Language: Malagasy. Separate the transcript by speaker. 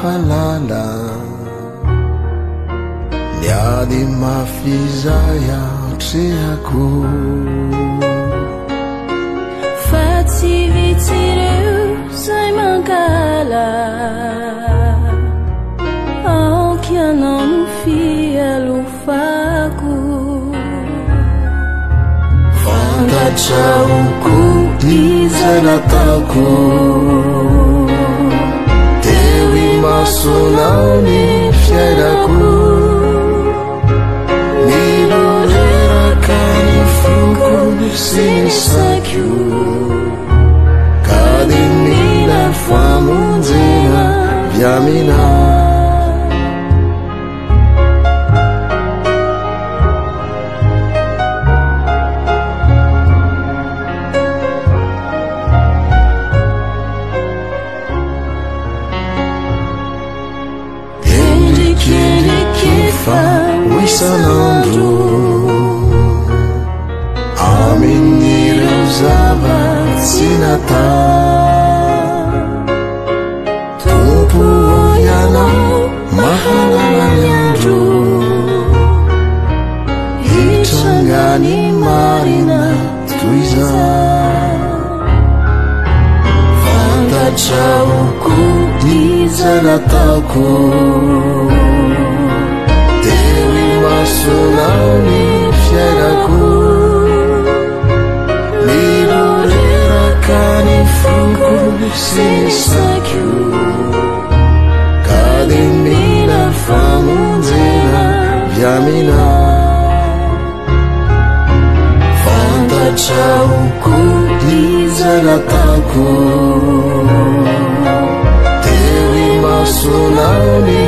Speaker 1: mahalala miady mafizaya trehako
Speaker 2: fa tsy vitsy ireo zay mangala aoky anao no fialofako
Speaker 1: fantatrahoko izay nataoko teo imasonao ny fiainako niloreraka ny foko sy ny saiko ka de mila famonjena viamina isanandro amin'ireo zava-tsy natao tompo ianao mahalala ny andro hitrangany marina toy izao fantatrahoko izay nataoko masonao ny fiainako niloreraka ny foko sy ny saiko ka de mila famonjena viamina fantatrahoko izay nataoko teo imasonao ny